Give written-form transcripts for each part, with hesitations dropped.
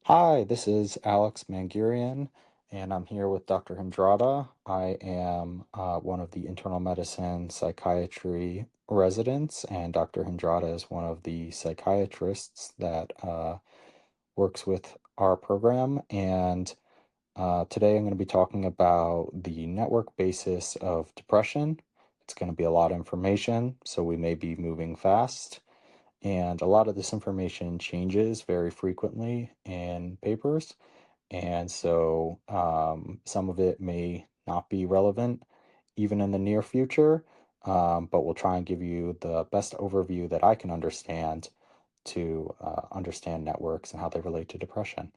Hi, this is Alex Mangirian, and I'm here with Dr. Hendrada. I am one of the internal medicine psychiatry residents, and Dr. Hendrada is one of the psychiatrists that works with our program. And today I'm going to be talking about the network basis of depression. It's going to be a lot of information, so we may be moving fast. And a lot of this information changes very frequently in papers. And so some of it may not be relevant even in the near future, but we'll try and give you the best overview that I can understand to understand networks and how they relate to depression.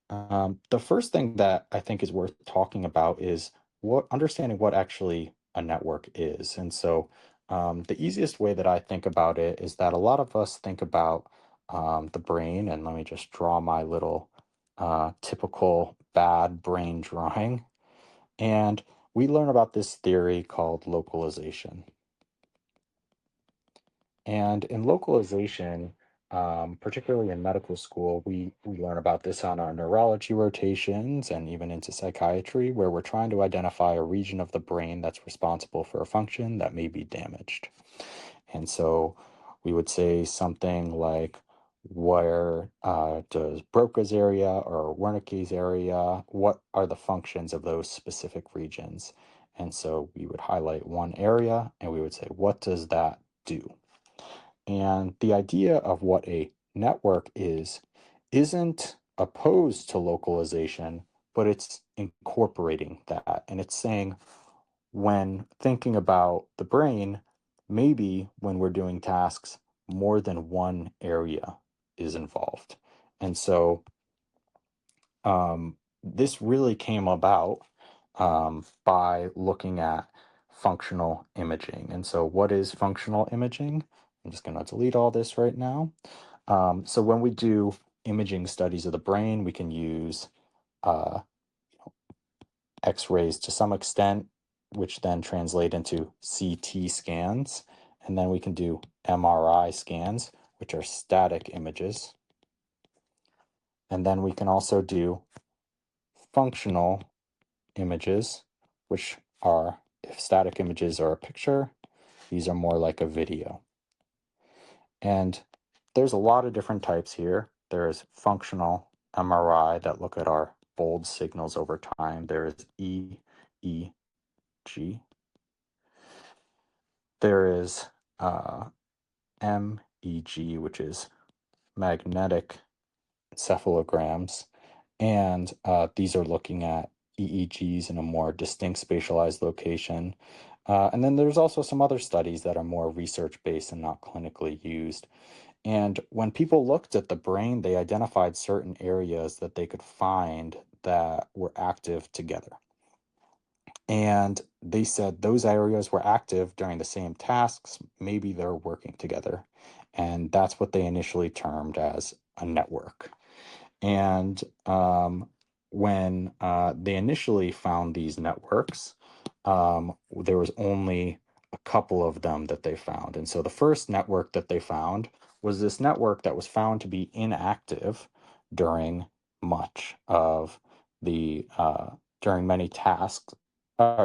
The first thing that I think is worth talking about is what understanding what actually a network is. And so the easiest way that I think about it is that a lot of us think about the brain, and let me just draw my little typical bad brain drawing. And we learn about this theory called localization. And in localization, particularly in medical school, we learn about this on our neurology rotations and even into psychiatry, where we're trying to identify a region of the brain that's responsible for a function that may be damaged. And so we would say something like, where does Broca's area or Wernicke's area, what are the functions of those specific regions? And so we would highlight one area and we would say, what does that do? And the idea of what a network is isn't opposed to localization, but it's incorporating that. And it's saying when thinking about the brain, maybe when we're doing tasks, more than one area is involved. And so this really came about by looking at functional imaging. And so, what is functional imaging? I'm just going to delete all this right now. So, when we do imaging studies of the brain, we can use uh, X rays to some extent, which then translate into CT scans. And then we can do MRI scans, which are static images. And then we can also do functional images, which are, if static images are a picture, these are more like a video. And there's a lot of different types here. There's functional MRI that look at our bold signals over time. There's EEG. There is MEG, which is magnetic encephalograms. And these are looking at EEGs in a more distinct spatialized location. And then there's also some other studies that are more research-based and not clinically used. And when people looked at the brain, they identified certain areas that they could find that were active together. And they said those areas were active during the same tasks. Maybe they're working together. And that's what they initially termed as a network. And when they initially found these networks, there was only a couple of them that they found. And so the first network that they found was this network that was found to be inactive during much of the, during many tasks,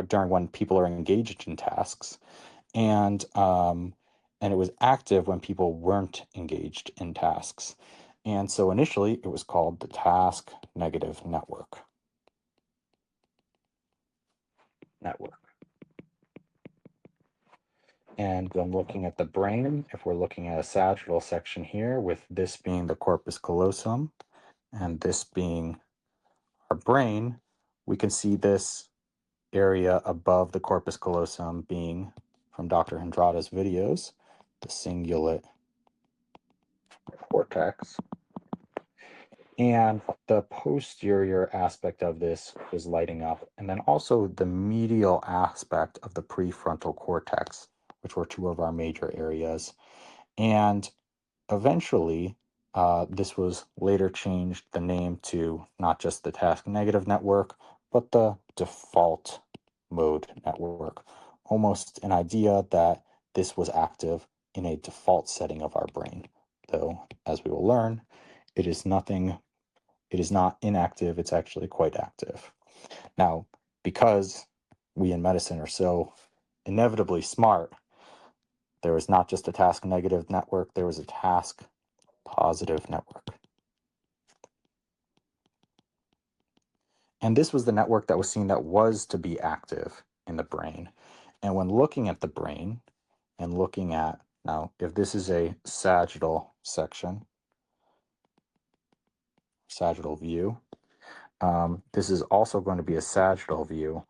during when people are engaged in tasks. And it was active when people weren't engaged in tasks. And so initially it was called the task negative network. And when looking at the brain, if we're looking at a sagittal section here, with this being the corpus callosum and this being our brain, we can see this area above the corpus callosum being, from Dr. Hendrada's videos, the cingulate cortex. And the posterior aspect of this was lighting up, and then also the medial aspect of the prefrontal cortex, which were two of our major areas. And eventually, this was later changed the name to not just the task negative network, but the default mode network. Almost an idea that this was active in a default setting of our brain, though, as we will learn, it is nothing it is not inactive, it's actually quite active. Now, because we in medicine are so inevitably smart, there was not just a task negative network, there was a task positive network. And this was the network that was seen that was to be active in the brain. And when looking at the brain and looking at, now, if this is a sagittal section, sagittal view, this is also going to be a sagittal view,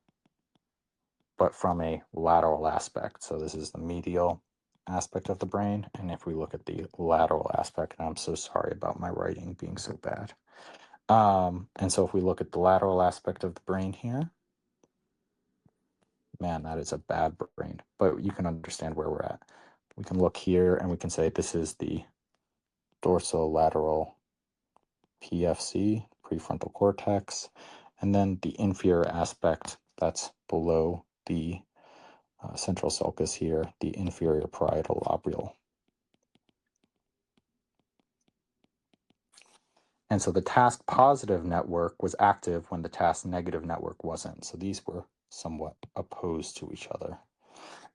but from a lateral aspect. So this is the medial aspect of the brain. And if we look at the lateral aspect, and I'm so sorry about my writing being so bad. And so if we look at the lateral aspect of the brain here, man, that is a bad brain, but you can understand where we're at. We can look here and we can say this is the dorsolateral PFC, prefrontal cortex, and then the inferior aspect that's below the central sulcus here, the inferior parietal lobule. And so the task positive network was active when the task negative network wasn't. So these were somewhat opposed to each other.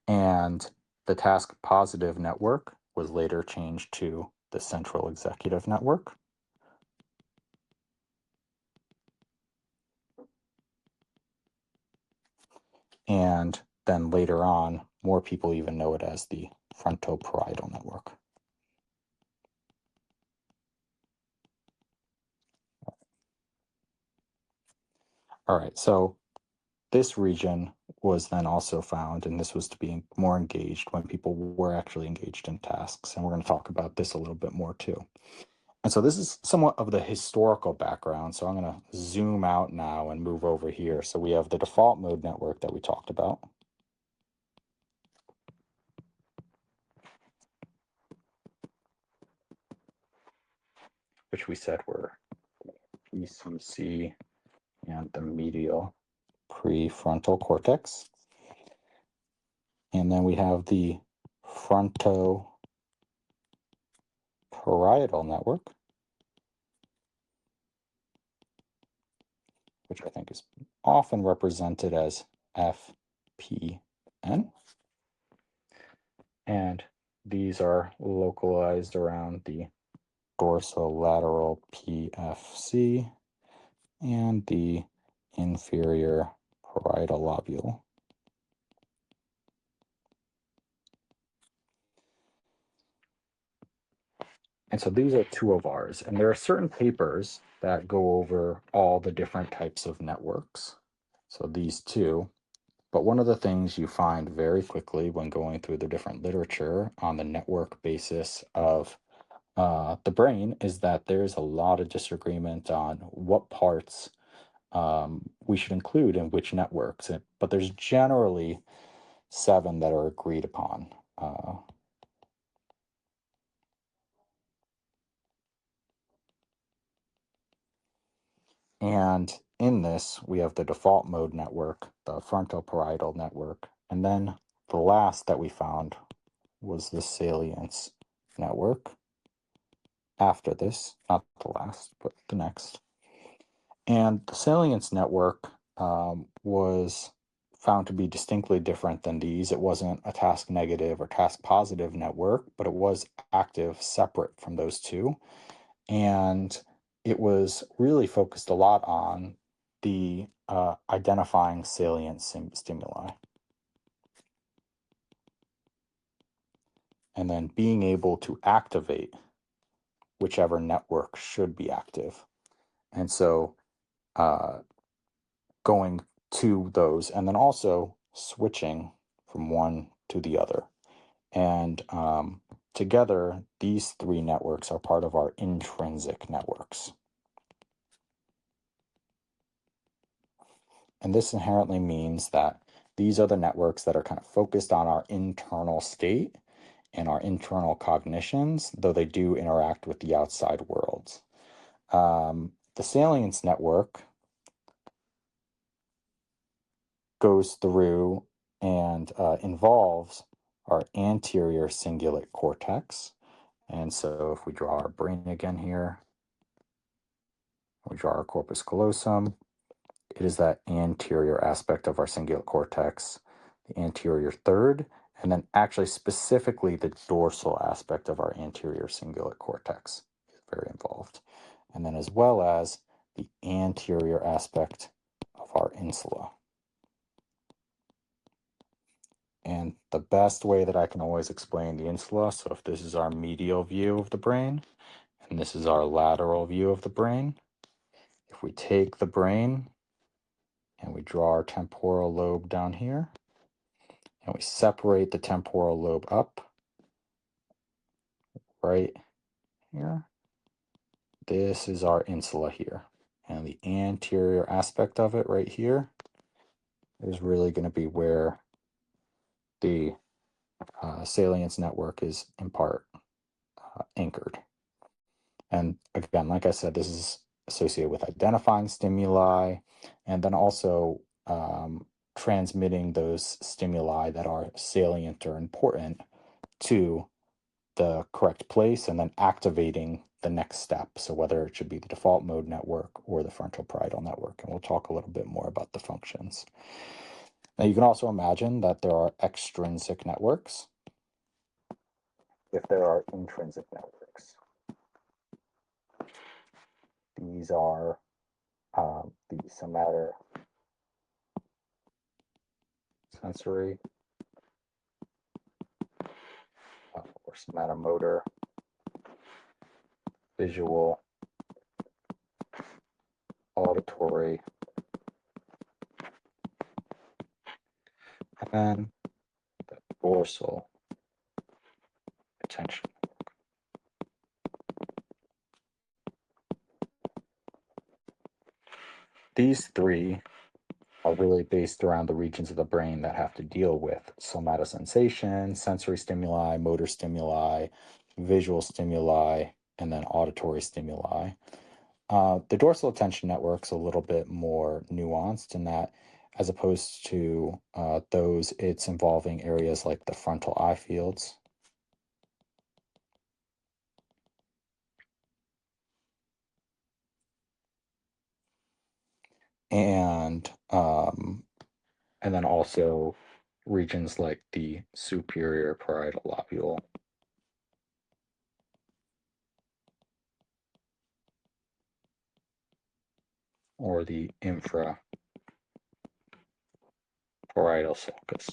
And the task positive network was later changed to the central executive network. And then later on, more people even know it as the frontoparietal network. All right, so this region was then also found, and this was to be more engaged when people were actually engaged in tasks. And we're going to talk about this a little bit more too. And so this is somewhat of the historical background. So I'm going to zoom out now and move over here. So we have the default mode network that we talked about, which we said were PCC and the medial prefrontal cortex. And then we have the frontoparietal network, which I think is often represented as FPN. And these are localized around the dorsolateral PFC and the inferior parietal lobule. And so these are two of ours. And there are certain papers that go over all the different types of networks. So these two. But one of the things you find very quickly when going through the different literature on the network basis of the brain is that there's a lot of disagreement on what parts we should include in which networks. But there's generally 7 that are agreed upon. And in this, we have the default mode network, the frontoparietal network, and then the last that we found was the salience network. After this, not the last, but the next. And the salience network was found to be distinctly different than these. It wasn't a task negative or task positive network, but it was active separate from those two. And it was really focused a lot on the identifying salient stimuli. And then being able to activate whichever network should be active. And so going to those and then also switching from one to the other. And together, these 3 networks are part of our intrinsic networks. And this inherently means that these are the networks that are kind of focused on our internal state and our internal cognitions, though they do interact with the outside world. The salience network goes through and involves our anterior cingulate cortex. And so if we draw our brain again here, we draw our corpus callosum. It is that anterior aspect of our cingulate cortex, the anterior third, and then actually specifically the dorsal aspect of our anterior cingulate cortex is very involved. And then as well as the anterior aspect of our insula. And the best way that I can always explain the insula, so if this is our medial view of the brain, and this is our lateral view of the brain, if we take the brain and we draw our temporal lobe down here, and we separate the temporal lobe up right here, this is our insula here. And the anterior aspect of it right here is really going to be where the salience network is in part anchored. And again, like I said, this is associated with identifying stimuli and then also transmitting those stimuli that are salient or important to the correct place and then activating the next step. So whether it should be the default mode network or the frontal parietal network. And we'll talk a little bit more about the functions. Now you can also imagine that there are extrinsic networks if there are intrinsic networks. These are the somatosensory or somatomotor, visual, auditory, and then the dorsal attention. These three are really based around the regions of the brain that have to deal with somatosensation, sensory stimuli, motor stimuli, visual stimuli, and then auditory stimuli. The dorsal attention network's a little bit more nuanced in that, as opposed to those, it's involving areas like the frontal eye fields, and then also regions like the superior parietal lobule. Or the infraparietal sulcus.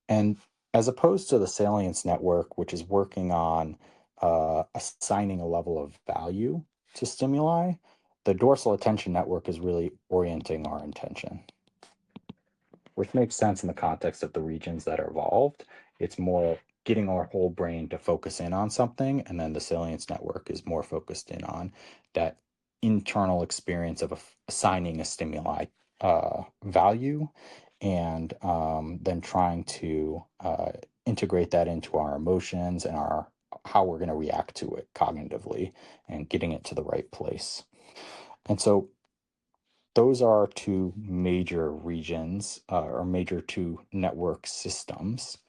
And as opposed to the salience network, which is working on assigning a level of value to stimuli, the dorsal attention network is really orienting our attention, which makes sense in the context of the regions that are involved. It's more getting our whole brain to focus in on something, and then the salience network is more focused in on that internal experience of assigning a stimuli value, and then trying to integrate that into our emotions and how we're going to react to it cognitively and getting it to the right place. And so those are two major regions or major two network systems.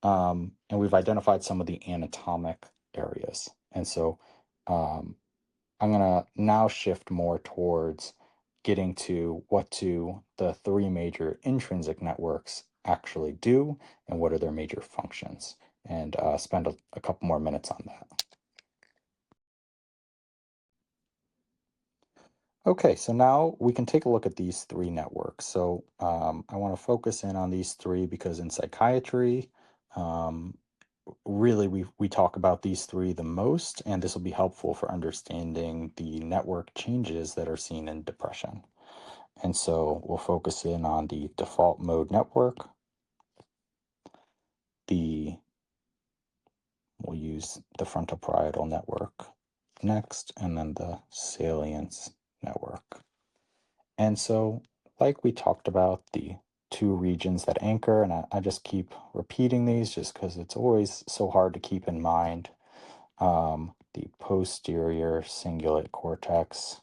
And we've identified some of the anatomic areas. And so I'm going to now shift more towards getting to what do the three major intrinsic networks actually do and what are their major functions, and spend a couple more minutes on that. Okay, so now we can take a look at these three networks. So I want to focus in on these three because in psychiatry, really we talk about these three the most, and this will be helpful for understanding the network changes that are seen in depression. And so we'll focus in on the default mode network, we'll use the frontal parietal network next, and then the salience network. And so, like we talked about, the two regions that anchor, and I just keep repeating these just because it's always so hard to keep in mind, the posterior cingulate cortex,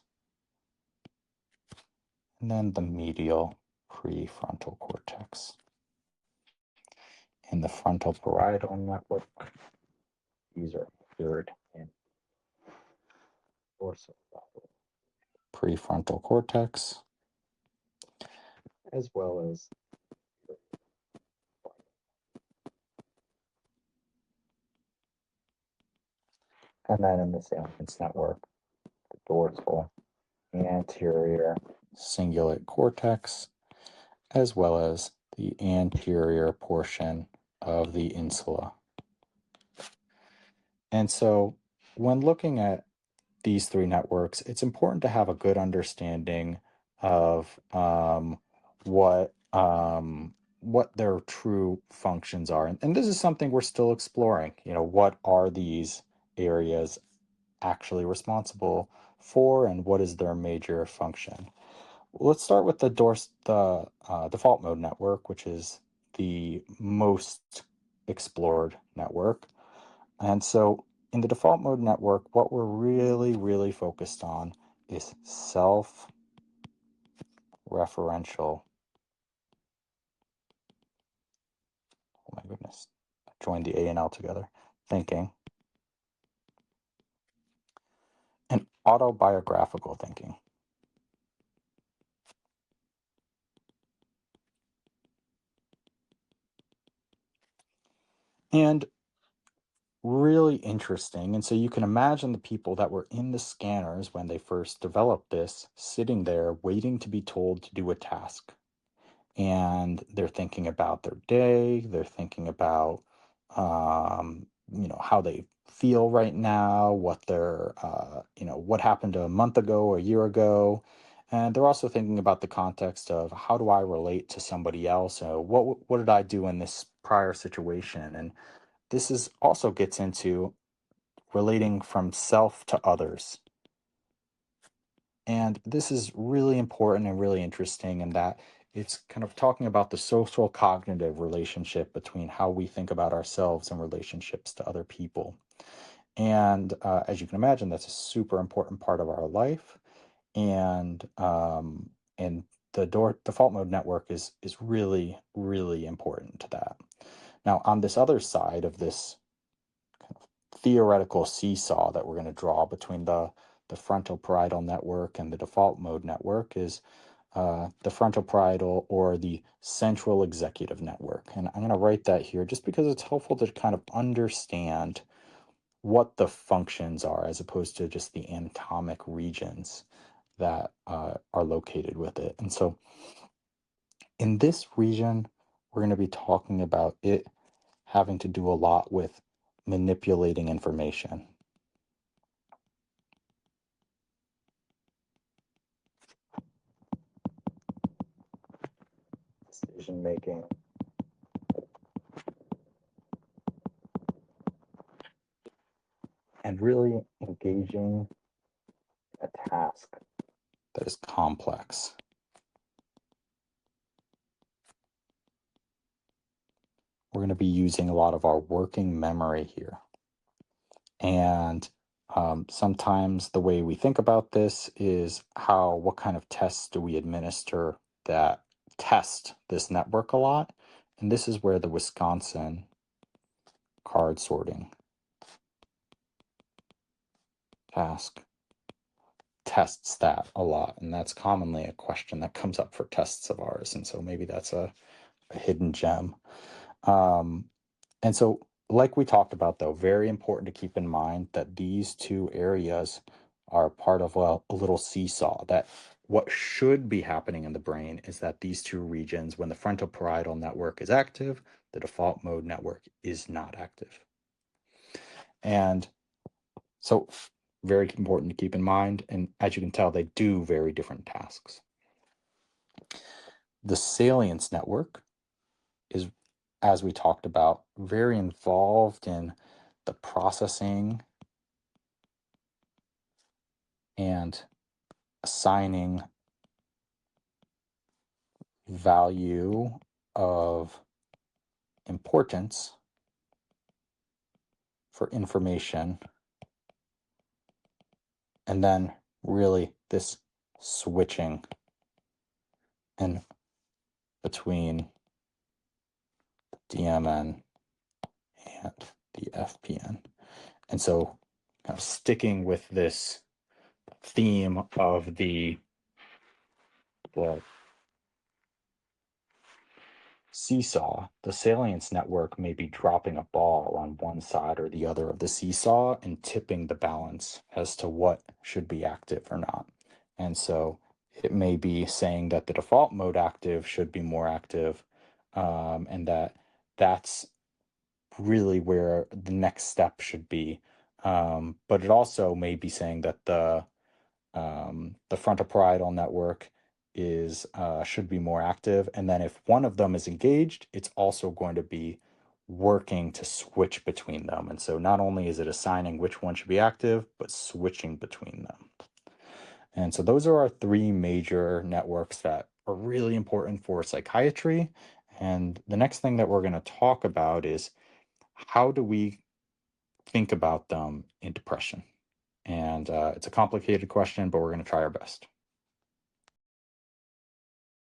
and then the medial prefrontal cortex. In the frontal parietal network, these are anchored in prefrontal cortex, as well as and then in the salience network, the dorsal anterior cingulate cortex, as well as the anterior portion of the insula. And so when looking at these three networks, it's important to have a good understanding of what their true functions are. And this is something we're still exploring. You know, what are these areas actually responsible for, and what is their major function? Let's start with the default mode network, which is the most explored network. And so in the default mode network, what we're really focused on is self-referential. Oh my goodness, I joined the A and L together. Thinking and autobiographical thinking. And really interesting. And so you can imagine the people that were in the scanners when they first developed this sitting there waiting to be told to do a task. And they're thinking about their day, they're thinking about how they feel right now, what their what happened a month ago or a year ago. And they're also thinking about the context of how do I relate to somebody else? What did I do in this prior situation? And this is also gets into relating from self to others. And this is really important and really interesting in that it's kind of talking about the social cognitive relationship between how we think about ourselves and relationships to other people. And as you can imagine, that's a super important part of our life. And the default mode network is really important to that. Now, on this other side of this theoretical seesaw that we're going to draw between the frontal parietal network and the default mode network is the frontal parietal or the central executive network. And I'm going to write that here just because it's helpful to kind of understand what the functions are as opposed to just the anatomic regions that are located with it. And so in this region, we're going to be talking about it having to do a lot with manipulating information. Decision making. And really engaging a task that is complex. We're going to be using a lot of our working memory here. And sometimes the way we think about this is what kind of tests do we administer that test this network a lot? And this is where the Wisconsin card sorting task tests that a lot. And that's commonly a question that comes up for tests of ours. And so maybe that's a hidden gem. And so, like we talked about, though, very important to keep in mind that these two areas are part of a little seesaw. That what should be happening in the brain is that these two regions, when the frontal parietal network is active, the default mode network is not active. And so, very important to keep in mind. And as you can tell, they do very different tasks. The salience network is, as we talked about, very involved in the processing and assigning value of importance for information, and then really this switching in between the DMN and the FPN. And so kind of sticking with this theme of the seesaw, the salience network may be dropping a ball on one side or the other of the seesaw and tipping the balance as to what should be active or not. And so it may be saying that the default mode active should be more active, and that's really where the next step should be. But it also may be saying that the frontoparietal network is should be more active, and then if one of them is engaged, it's also going to be working to switch between them. And so not only is it assigning which one should be active, but switching between them. And so those are our three major networks that are really important for psychiatry. And the next thing that we're going to talk about is how do we think about them in depression? And it's a complicated question, but we're going to try our best.